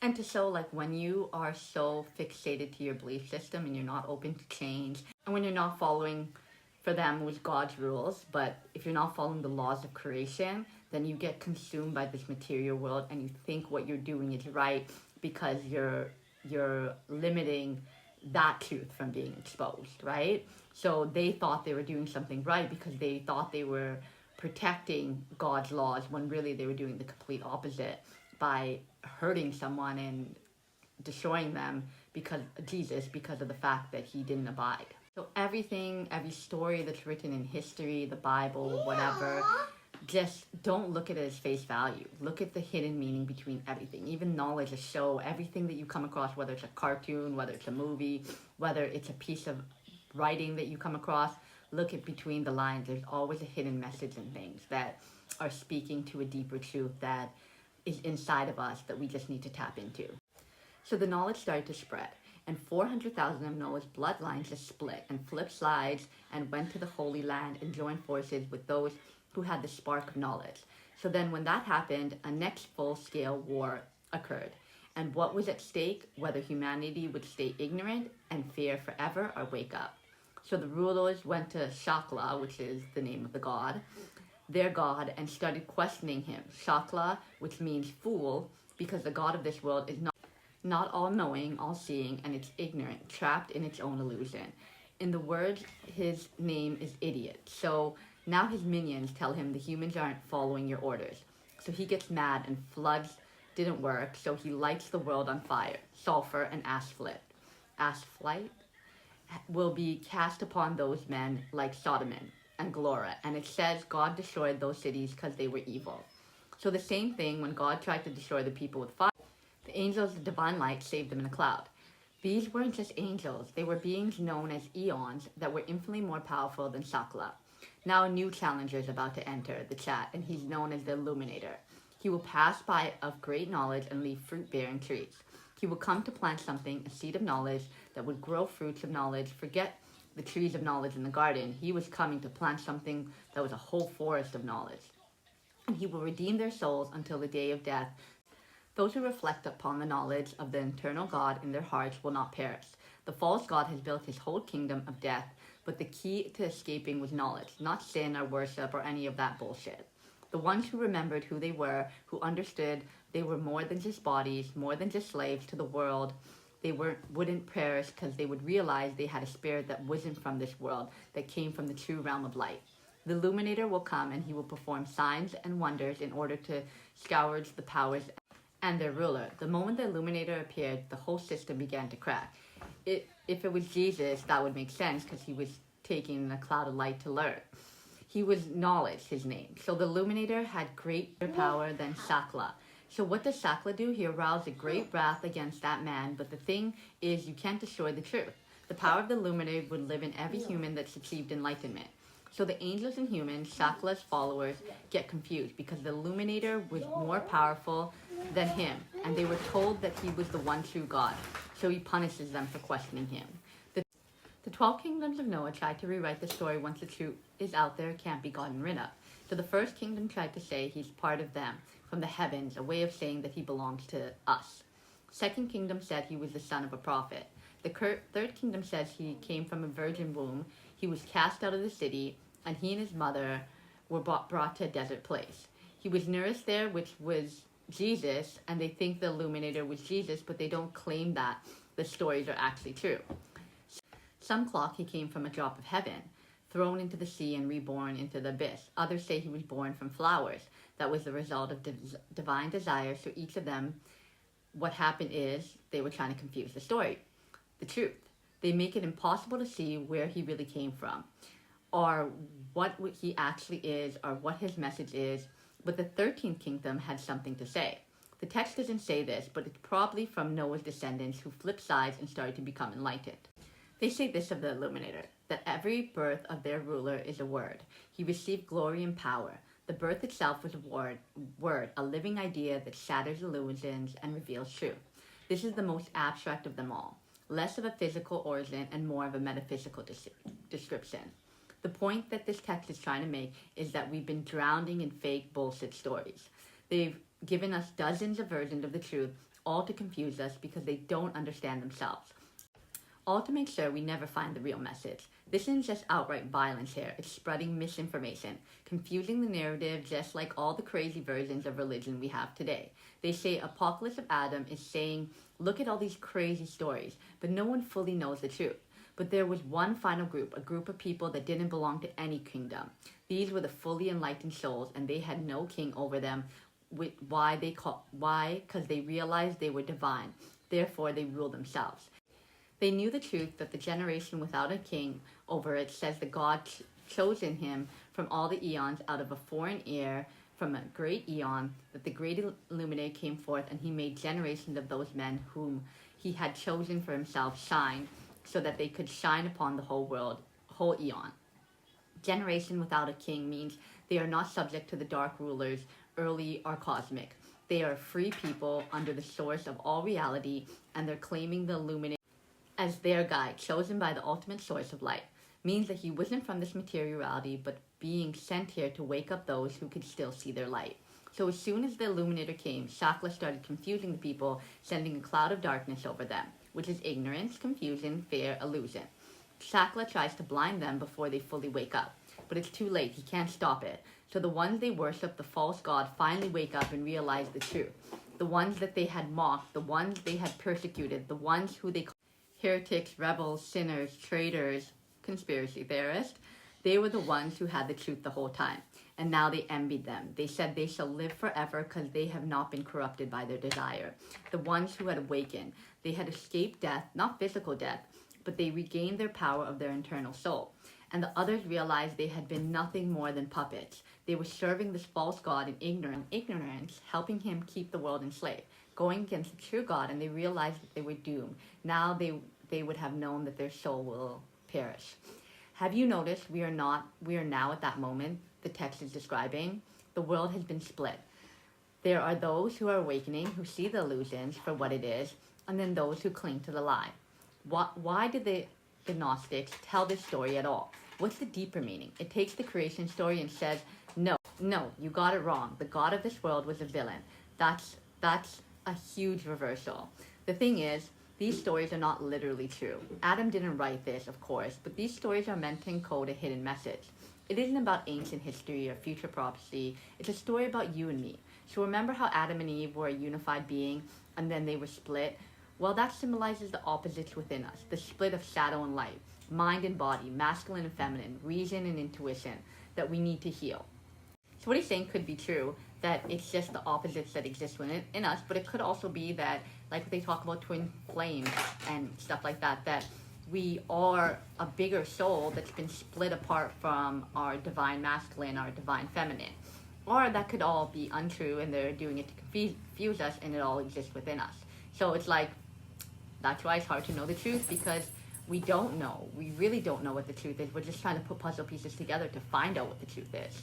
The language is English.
And to show like when you are so fixated to your belief system and you're not open to change, and when you're not following for them was God's rules, but if you're not following the laws of creation, then you get consumed by this material world and you think what you're doing is right because you're limiting that truth from being exposed, right? So they thought they were doing something right because they thought they were protecting God's laws when really they were doing the complete opposite by hurting someone and destroying them because because of the fact that he didn't abide. So everything, every story that's written in history, the Bible, whatever, just don't look at it as face value. Look at the hidden meaning between everything. Even knowledge, a show, everything that you come across, whether it's a cartoon, whether it's a movie, whether it's a piece of writing that you come across, look at between the lines. There's always a hidden message in things that are speaking to a deeper truth that is inside of us that we just need to tap into. So the knowledge started to spread, and 400,000 of Noah's bloodlines just split and flipped sides and went to the Holy Land and joined forces with those who had the spark of knowledge. So then when that happened, a next full-scale war occurred. And what was at stake? Whether humanity would stay ignorant and fear forever or wake up. So the rulers went to Shakla, which is the name of the god, their god, and started questioning him. Shakla, which means fool, because the god of this world is not all-knowing, all-seeing, and it's ignorant, trapped in its own illusion. In the words, his name is idiot. So now his minions tell him the humans aren't following your orders. So he gets mad and floods didn't work, so he lights the world on fire. Sulfur and asphalite will be cast upon those men like Sodom and Gomorrah. And it says God destroyed those cities because they were evil. So the same thing when God tried to destroy the people with fire, the angels of divine light saved them in a cloud. These weren't just angels, they were beings known as eons that were infinitely more powerful than Sakla. Now a new challenger is about to enter the chat, and he's known as the Illuminator. He will pass by of great knowledge and leave fruit-bearing trees. He will come to plant something, a seed of knowledge, that would grow fruits of knowledge. Forget the trees of knowledge in the garden. He was coming to plant something that was a whole forest of knowledge. And he will redeem their souls until the day of death. Those who reflect upon the knowledge of the eternal God in their hearts will not perish. The false god has built his whole kingdom of death, but the key to escaping was knowledge, not sin or worship or any of that bullshit. The ones who remembered who they were, who understood they were more than just bodies, more than just slaves to the world, they wouldn't perish because they would realize they had a spirit that wasn't from this world, that came from the true realm of light. The Illuminator will come and he will perform signs and wonders in order to scourge the powers and their ruler. The moment the Illuminator appeared, the whole system began to crack. If it was Jesus, that would make sense because he was taking a cloud of light to learn. He was knowledge, his name. So the Illuminator had greater power than Sakla. So what does Sakla do? He aroused a great wrath against that man, but the thing is, you can't destroy the truth. The power of the Illuminator would live in every human that's achieved enlightenment. So the angels and humans, Sakla's followers, get confused because the Illuminator was more powerful than him, and they were told that he was the one true God. So he punishes them for questioning him. The 12 kingdoms of Noah tried to rewrite the story once the truth is out there, can't be gotten rid of. So the first kingdom tried to say he's part of them, from the heavens, a way of saying that he belongs to us. Second kingdom said he was the son of a prophet. The third kingdom says he came from a virgin womb, he was cast out of the city, and he and his mother were brought to a desert place. He was nourished there, which was Jesus, and they think the Illuminator was Jesus, but they don't claim that the stories are actually true. Some clock he came from a drop of heaven, thrown into the sea and reborn into the abyss. Others say he was born from flowers. That was the result of divine desire. So each of them, what happened is they were trying to confuse the story, the truth. They make it impossible to see where he really came from, or what he actually is, or what his message is. But the 13th kingdom had something to say. The text doesn't say this, but it's probably from Noah's descendants who flipped sides and started to become enlightened. They say this of the Illuminator, that every birth of their ruler is a word. He received glory and power. The birth itself was a word, a living idea that shatters illusions and reveals truth. This is the most abstract of them all, less of a physical origin and more of a metaphysical description. The point that this text is trying to make is that we've been drowning in fake bullshit stories. They've given us dozens of versions of the truth, all to confuse us because they don't understand themselves. All to make sure we never find the real message. This isn't just outright violence here, it's spreading misinformation, confusing the narrative just like all the crazy versions of religion we have today. They say Apocalypse of Adam is saying, look at all these crazy stories, but no one fully knows the truth. But there was one final group, a group of people that didn't belong to any kingdom. These were the fully enlightened souls, and they had no king over them. Why? Because they realized they were divine. Therefore, they ruled themselves. They knew the truth that the generation without a king over it says that God chosen him from all the eons out of a foreign air, from a great eon, that the great illuminator came forth, and he made generations of those men whom he had chosen for himself shine, so that they could shine upon the whole world, whole eon. Generation without a king means they are not subject to the dark rulers, early or cosmic. They are free people under the source of all reality, and they're claiming the illuminator as their guide, chosen by the ultimate source of light. Means that he wasn't from this material reality, but being sent here to wake up those who could still see their light. So as soon as the illuminator came, Shakla started confusing the people, sending a cloud of darkness over them, which is ignorance, confusion, fear, illusion. Shakla tries to blind them before they fully wake up, but it's too late, he can't stop it. So the ones they worship, the false god, finally wake up and realize the truth. The ones that they had mocked, the ones they had persecuted, the ones who they called heretics, rebels, sinners, traitors, conspiracy theorists, they were the ones who had the truth the whole time. And now they envied them. They said they shall live forever because they have not been corrupted by their desire. The ones who had awakened, they had escaped death, not physical death, but they regained their power of their internal soul. And the others realized they had been nothing more than puppets. They were serving this false god in ignorance, helping him keep the world enslaved, going against the true God, and they realized that they were doomed. Now they would have known that their soul will perish. Have you noticed we are now at that moment the text is describing? The world has been split. There are those who are awakening, who see the illusions for what it is, and then those who cling to the lie. Why did the Gnostics tell this story at all? What's the deeper meaning? It takes the creation story and says, no, you got it wrong. The God of this world was a villain. That's a huge reversal. The thing is, these stories are not literally true. Adam didn't write this, of course, but these stories are meant to encode a hidden message. It isn't about ancient history or future prophecy. It's a story about you and me. So remember how Adam and Eve were a unified being, and then they were split? Well, that symbolizes the opposites within us, the split of shadow and light, mind and body, masculine and feminine, reason and intuition, that we need to heal. So what he's saying could be true, that it's just the opposites that exist in us, but it could also be that, like they talk about twin flames and stuff like that, that we are a bigger soul that's been split apart from our divine masculine, our divine feminine. Or that could all be untrue and they're doing it to confuse us, and it all exists within us. So it's like, that's why it's hard to know the truth, because we don't know. We really don't know what the truth is. We're just trying to put puzzle pieces together to find out what the truth is.